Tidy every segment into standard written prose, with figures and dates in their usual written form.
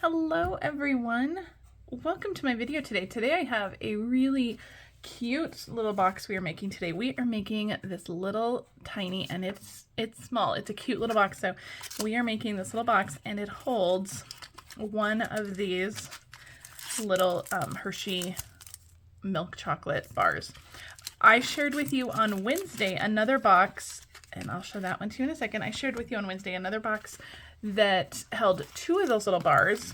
Hello everyone, welcome to my video today. Today I have a really cute little box we are making today. We are making this little tiny, and it's small, it's a cute little box. So we are making this little box and it holds one of these little Hershey milk chocolate bars. I shared with you on Wednesday another box, and I'll show that one to you in a second. I shared with you on Wednesday another box that held two of those little bars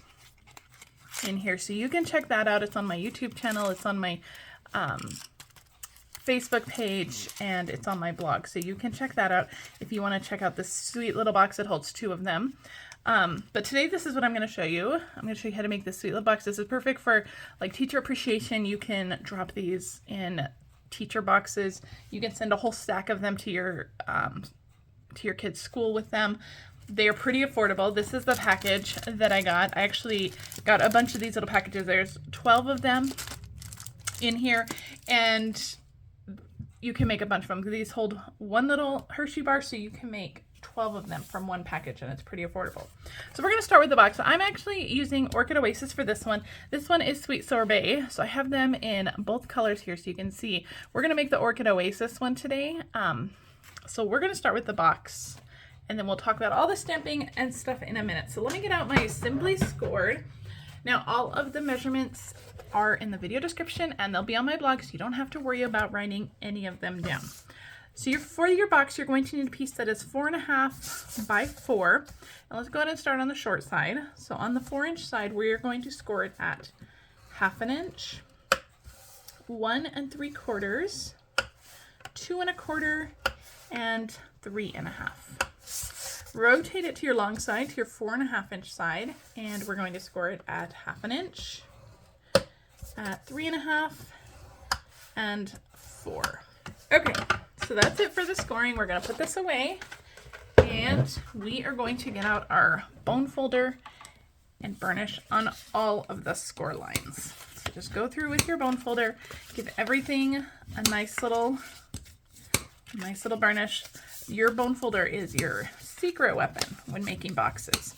in here, so you can check that out. It's on my YouTube channel, it's on my Facebook page, and it's on my blog, so you can check that out if you want to check out this sweet little box that holds two of them. But today this is what I'm going to show you. I'm going to show you how to make this sweet little box. This is perfect for like teacher appreciation. You can drop these in teacher boxes. You can send a whole stack of them to your kids' school with them. They are pretty affordable. This is the package that I got. I actually got a bunch of these little packages. There's 12 of them in here, and you can make a bunch of them. These hold one little Hershey bar, so you can make 12 of them from one package, and it's pretty affordable. So we're going to start with the box. So I'm actually using Orchid Oasis for this one. This one is Sweet Sorbet, so I have them in both colors here so you can see. We're going to make the Orchid Oasis one today. So we're going to start with the box, and then we'll talk about all the stamping and stuff in a minute. So let me get out my Simply Scored. Now all of the measurements are in the video description, and they'll be on my blog, so you don't have to worry about writing any of them down. So for your box, you're going to need a piece that is 4.5 by 4. And let's go ahead and start on the short side. So on the 4-inch side, we are going to score it at 1/2 inch, 1 3/4, 2 1/4, and 3 1/2. Rotate it to your long side, to your 4.5 inch side, and we're going to score it at 1/2 inch, at 3 1/2, and 4. Okay, so that's it for the scoring. We're going to put this away, and we are going to get out our bone folder and burnish on all of the score lines. So just go through with your bone folder, give everything a nice little burnish. Your bone folder is your secret weapon when making boxes.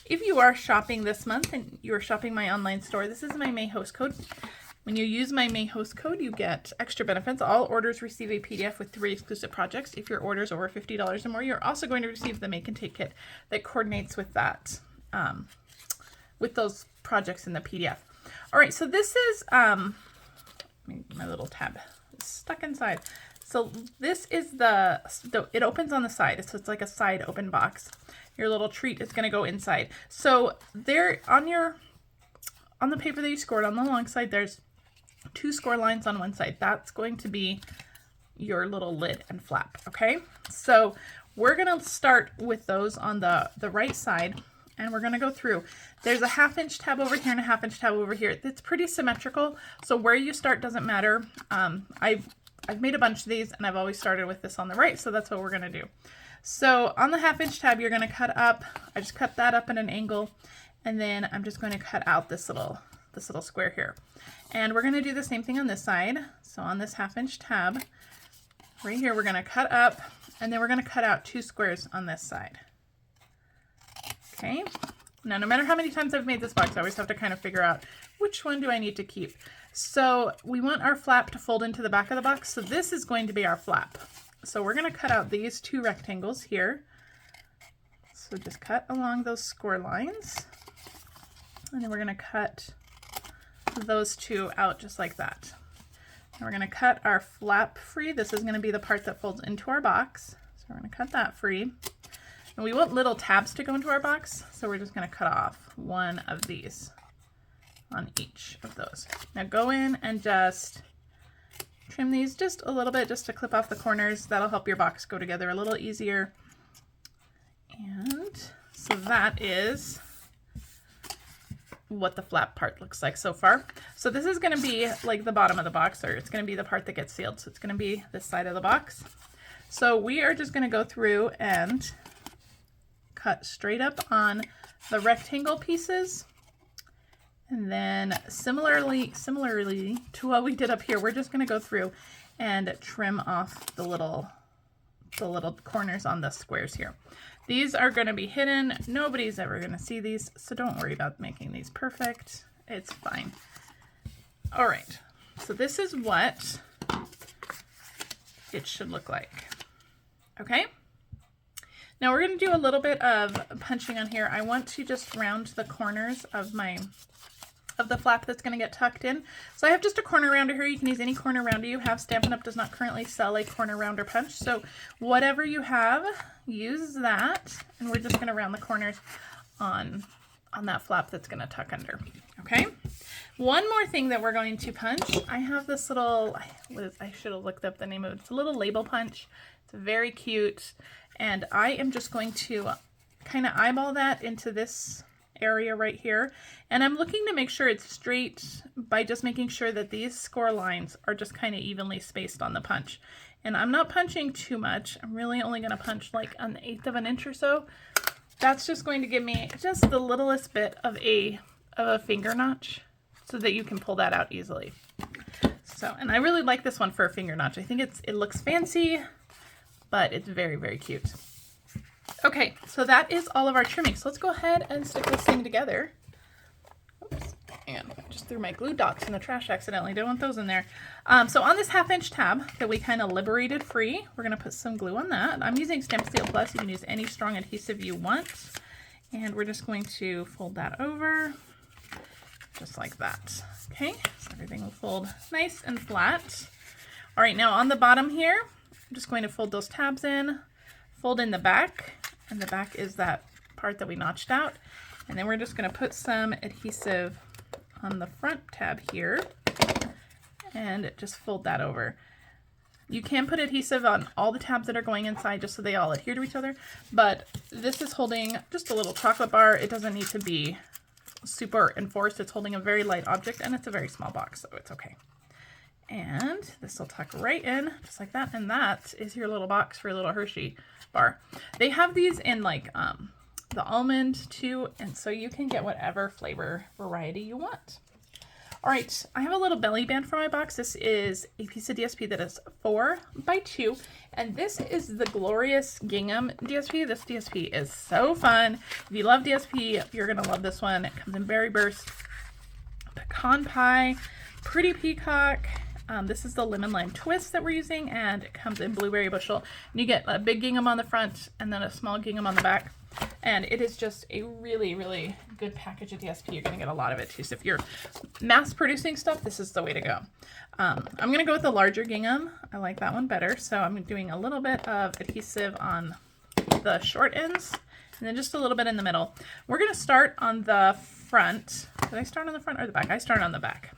If you are shopping this month and you are shopping my online store, this is my May host code. When you use my May host code, you get extra benefits. All orders receive a PDF with 3 exclusive projects. If your order is over $50 or more, you're also going to receive the Make and Take kit that coordinates with that, with those projects in the PDF. All right, so this is my little tab is stuck inside. So this is it opens on the side, so it's like a side open box. Your little treat is going to go inside. So there on the paper that you scored on the long side, there's 2 score lines on one side. That's going to be your little lid and flap, okay? So we're going to start with those on the right side, and we're going to go through. There's a 1/2 inch tab over here and a 1/2 inch tab over here. It's pretty symmetrical, so where you start doesn't matter. I've made a bunch of these, and I've always started with this on the right, so that's what we're going to do. So on the 1/2 inch tab, you're going to cut up. I just cut that up at an angle, and then I'm just going to cut out this little square here. And we're going to do the same thing on this side. So on this 1/2 inch tab, right here, we're going to cut up, and then we're going to cut out 2 squares on this side. Okay. Now, no matter how many times I've made this box, I always have to kind of figure out which one do I need to keep. So we want our flap to fold into the back of the box. So this is going to be our flap. So we're going to cut out these 2 rectangles here. So just cut along those score lines. And then we're going to cut those 2 out just like that. And we're going to cut our flap free. This is going to be the part that folds into our box. So we're going to cut that free. And we want little tabs to go into our box, so we're just going to cut off one of these on each of those. Now go in and just trim these just a little bit, just to clip off the corners. That'll help your box go together a little easier. And so that is what the flap part looks like so far. So this is going to be like the bottom of the box, or it's going to be the part that gets sealed. So it's going to be this side of the box. So we are just going to go through and cut straight up on the rectangle pieces, and then similarly to what we did up here, we're just going to go through and trim off the little the little corners on the squares here. These are going to be hidden. Nobody's ever going to see these, so don't worry about making these perfect. It's fine. All right, so this is what it should look like. Okay. Now we're going to do a little bit of punching on here. I want to just round the corners of the flap that's going to get tucked in. So I have just a corner rounder here. You can use any corner rounder you have. Stampin' Up! Does not currently sell a corner rounder punch. So whatever you have, use that. And we're just going to round the corners on that flap that's going to tuck under. Okay. One more thing that we're going to punch. I have this little, I should have looked up the name of it. It's a little label punch. It's very cute. And I am just going to kind of eyeball that into this area right here. And I'm looking to make sure it's straight by just making sure that these score lines are just kind of evenly spaced on the punch. And I'm not punching too much. I'm really only going to punch like 1/8 of an inch or so. That's just going to give me just the littlest bit of a finger notch so that you can pull that out easily. So, and I really like this one for a finger notch. I think it looks fancy, but it's very, very cute. Okay, so that is all of our trimming. So let's go ahead and stick this thing together. Oops, and I just threw my glue dots in the trash accidentally. Don't want those in there. So on this 1/2 inch tab that we kind of liberated free, we're going to put some glue on that. I'm using Stampin' Seal Plus. You can use any strong adhesive you want. And we're just going to fold that over just like that. Okay, so everything will fold nice and flat. All right, now on the bottom here, I'm just going to fold those tabs in, fold in the back, and the back is that part that we notched out. And then we're just going to put some adhesive on the front tab here and just fold that over. You can put adhesive on all the tabs that are going inside just so they all adhere to each other, but this is holding just a little chocolate bar. It doesn't need to be super enforced. It's holding a very light object and it's a very small box, so it's okay. And this will tuck right in just like that. And that is your little box for your little Hershey bar. They have these in like the almond too. And so you can get whatever flavor variety you want. All right, I have a little belly band for my box. This is a piece of DSP that is 4 by 2. And this is the glorious Gingham DSP. This DSP is so fun. If you love DSP, you're gonna love this one. It comes in berry burst, pecan pie, pretty peacock. This is the lemon lime twist that we're using, and it comes in blueberry bushel. And you get a big gingham on the front and then a small gingham on the back. And it is just a really, really good package of DSP. You're going to get a lot of it too. So if you're mass producing stuff, this is the way to go. I'm going to go with the larger gingham. I like that one better. So I'm doing a little bit of adhesive on the short ends and then just a little bit in the middle. We're going to start on the front. Did I start on the front or the back? I started on the back.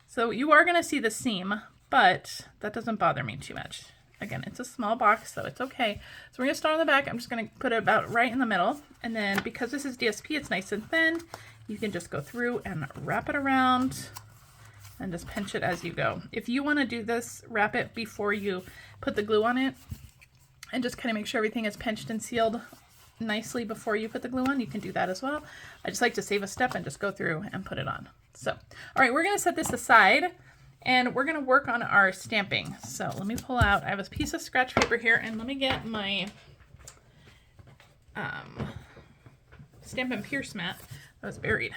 So you are going to see the seam, but that doesn't bother me too much. Again, it's a small box, so it's okay. So we're going to start on the back. I'm just going to put it about right in the middle. And then because this is DSP, it's nice and thin. You can just go through and wrap it around and just pinch it as you go. If you want to do this, wrap it before you put the glue on it and just kind of make sure everything is pinched and sealed nicely before you put the glue on. You can do that as well. I just like to save a step and just go through and put it on. So, all right, we're going to set this aside. And we're going to work on our stamping. So let me pull out, I have a piece of scratch paper here, and let me get my Stampin' Pierce mat that was buried.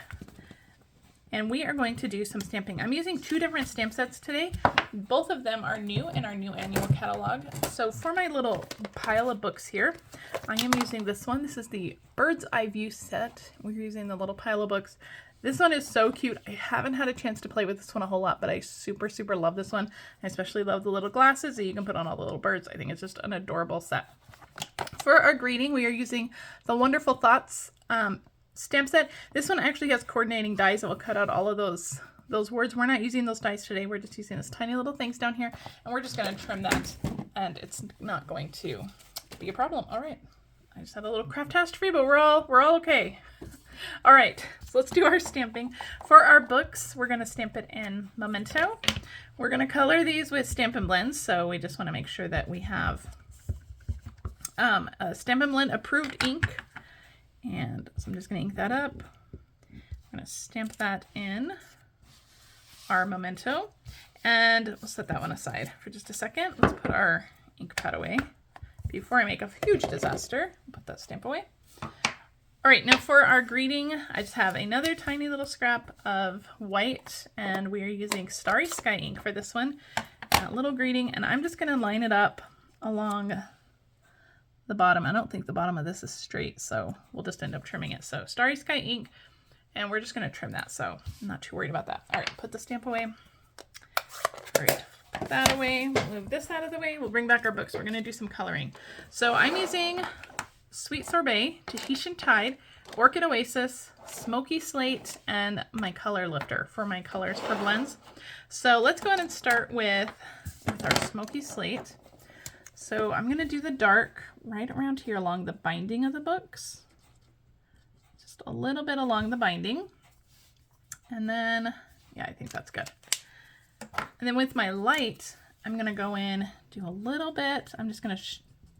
And we are going to do some stamping. I'm using 2 different stamp sets today. Both of them are new in our new annual catalog. So for my little pile of books here, I am using this one. This is the Bird's Eye View set. We're using the little pile of books. This one is so cute. I haven't had a chance to play with this one a whole lot, but I super, super love this one. I especially love the little glasses that you can put on all the little birds. I think it's just an adorable set. For our greeting, we are using the Wonderful Thoughts stamp set. This one actually has coordinating dies that will cut out all of those words. We're not using those dies today. We're just using these tiny little things down here, and we're just going to trim that, and it's not going to be a problem. All right. I just had a little craft-tastic, but we're all okay. All right, so let's do our stamping. For our books, we're going to stamp it in Memento. We're going to color these with Stampin' Blends, so we just want to make sure that we have a Stampin' Blend approved ink. And so I'm just going to ink that up. I'm going to stamp that in our Memento. And we'll set that one aside for just a second. Let's put our ink pad away, before I make a huge disaster. Put that stamp away. All right, now for our greeting, I just have another tiny little scrap of white, and we are using Starry Sky Ink for this one. Little greeting, and I'm just going to line it up along the bottom. I don't think the bottom of this is straight, so we'll just end up trimming it. So Starry Sky Ink, and we're just going to trim that, so I'm not too worried about that. All right, put the stamp away. All right, put that away. We'll move this out of the way. We'll bring back our books. We're going to do some coloring. So I'm using Sweet Sorbet, Tahitian Tide, Orchid Oasis, Smoky Slate, and my color lifter for my colors for blends. So let's go ahead and start with our Smoky Slate. So I'm going to do the dark right around here along the binding of the books. Just a little bit along the binding. And then, yeah, I think that's good. And then with my light, I'm going to go in, do a little bit. I'm just going to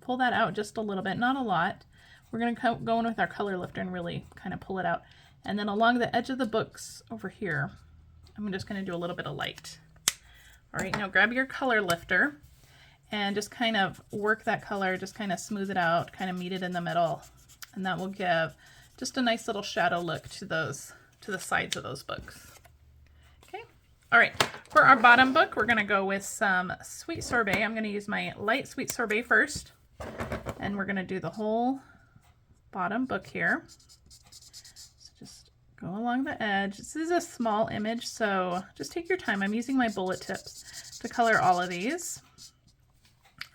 pull that out just a little bit, not a lot. We're going to go in with our color lifter and really kind of pull it out. And then along the edge of the books over here, I'm just going to do a little bit of light. All right, now grab your color lifter and just kind of work that color, just kind of smooth it out, kind of meet it in the middle. And that will give just a nice little shadow look to those, to the sides of those books. Okay, all right, for our bottom book, we're going to go with some Sweet Sorbet. I'm going to use my light Sweet Sorbet first. And we're going to do the whole bottom book here. So just go along the edge. This is a small image, so just take your time. I'm using my bullet tips to color all of these.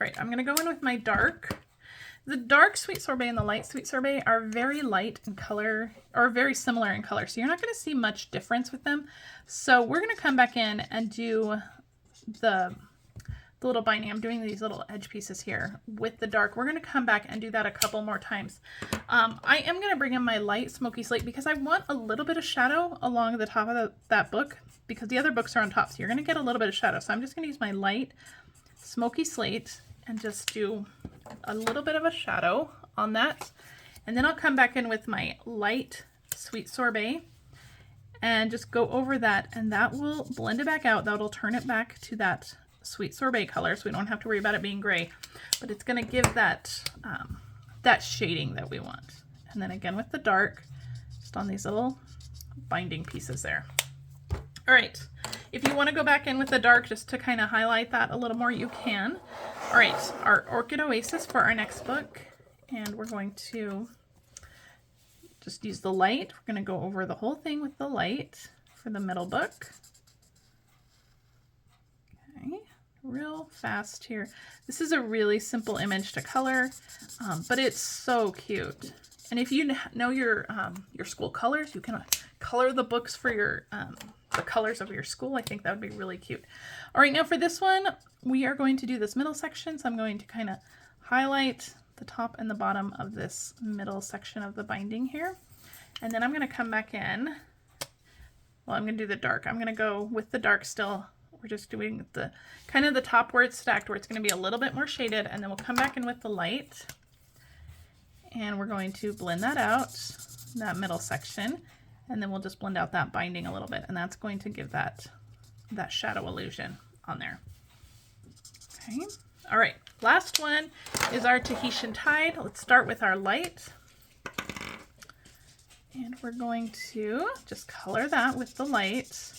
All right, I'm going to go in with my dark. The dark Sweet Sorbet and the light Sweet Sorbet are very light in color, or very similar in color, so you're not going to see much difference with them. So we're going to come back in and do the little binding. I'm doing these little edge pieces here with the dark. We're going to come back and do that a couple more times. I am going to bring in my light Smoky Slate because I want a little bit of shadow along the top of that book, because the other books are on top, so you're going to get a little bit of shadow. So I'm just going to use my light Smoky Slate and just do a little bit of a shadow on that. And then I'll come back in with my light Sweet Sorbet and just go over that, and that will blend it back out. That'll turn it back to that Sweet Sorbet color, so we don't have to worry about it being gray, but it's going to give that that shading that we want. And then again with the dark, just on these little binding pieces there. All right, if you want to go back in with the dark just to kind of highlight that a little more, you can. All right, our Orchid Oasis for our next book, and we're going to just use the light. We're going to go over the whole thing with the light for the middle book. Okay, real fast here. This is a really simple image to color, but it's so cute. And if you know your school colors, you can color the books for your the colors of your school. I think that would be really cute. All right, now for this one, we are going to do this middle section. So I'm going to kind of highlight the top and the bottom of this middle section of the binding here. And then I'm going to come back in. Well, I'm going to do the dark. I'm going to go with the dark still. We're just doing the kind of the top where it's stacked, where it's going to be a little bit more shaded, and then we'll come back in with the light. And we're going to blend that out, that middle section, and then we'll just blend out that binding a little bit, and that's going to give that shadow illusion on there. Okay, all right, last one is our Tahitian Tide. Let's start with our light. And we're going to just color that with the light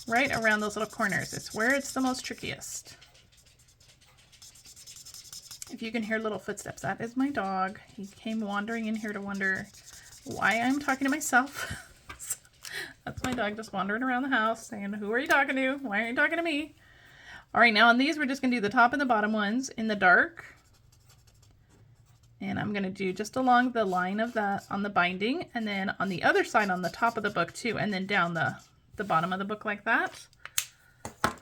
right around those little corners. It's where it's the most trickiest. If you can hear little footsteps, that is my dog. He came wandering in here to wonder why I'm talking to myself. So that's my dog just wandering around the house saying, who are you talking to? Why aren't you talking to me? All right, now on these, we're just gonna do the top and the bottom ones in the dark. And I'm gonna do just along the line of that on the binding, and then on the other side on the top of the book too, and then down the bottom of the book like that. I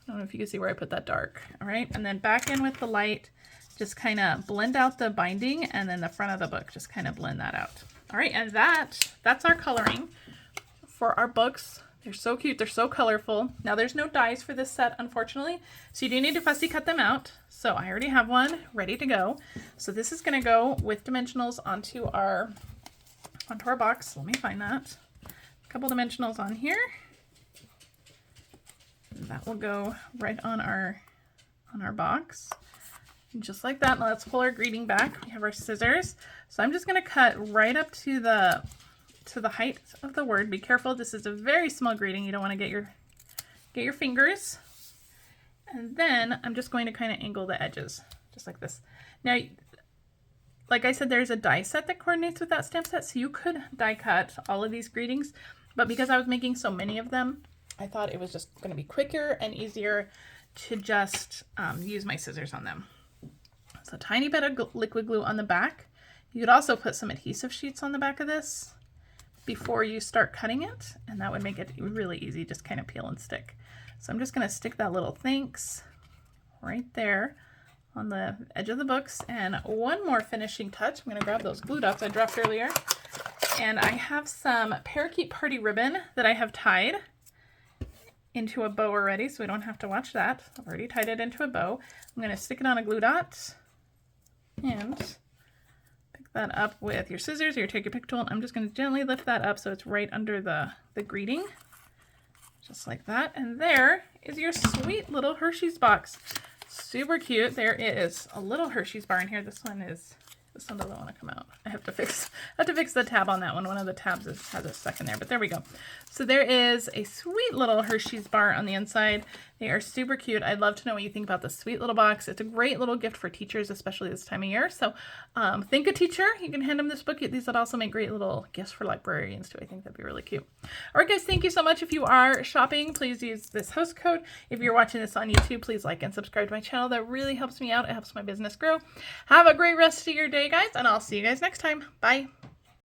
don't know if you can see where I put that dark. All right, and then back in with the light, just kind of blend out the binding, and then the front of the book, just kind of blend that out. All right, and that's our coloring for our books. They're so cute, they're so colorful. Now there's no dies for this set, unfortunately, so you do need to fussy cut them out. So I already have one ready to go. So this is gonna go with dimensionals onto our box. Let me find that. A couple dimensionals on here. That will go right on our on our box. And just like that. Now let's pull our greeting back. We have our scissors. So I'm just going to cut right up to the height of the word. Be careful. This is a very small greeting. You don't want to get your fingers. And then I'm just going to kind of angle the edges, just like this. Now, like I said, there's a die set that coordinates with that stamp set, so you could die cut all of these greetings, but because I was making so many of them, I thought it was just going to be quicker and easier to just use my scissors on them. So a tiny bit of liquid glue on the back. You could also put some adhesive sheets on the back of this before you start cutting it, and that would make it really easy, just kind of peel and stick. So I'm just going to stick that little thanks right there on the edge of the books. And one more finishing touch. I'm going to grab those glue dots I dropped earlier. And I have some Parakeet party ribbon that I have tied into a bow already, so we don't have to watch that. I've already tied it into a bow. I'm going to stick it on a glue dot and pick that up with your scissors or your take your pick tool. I'm just going to gently lift that up so it's right under the greeting. Just like that. And there is your sweet little Hershey's box. Super cute. There is a little Hershey's bar in here. This one doesn't want to come out. I have to fix the tab on that one. One of the tabs has a stuck in there, but there we go. So there is a sweet little Hershey's bar on the inside. They are super cute. I'd love to know what you think about this sweet little box. It's a great little gift for teachers, especially this time of year. So think a teacher. You can hand them this book. These would also make great little gifts for librarians too. I think that'd be really cute. All right, guys, thank you so much. If you are shopping, please use this host code. If you're watching this on YouTube, please like and subscribe to my channel. That really helps me out. It helps my business grow. Have a great rest of your day, guys, and I'll see you guys next time. Bye.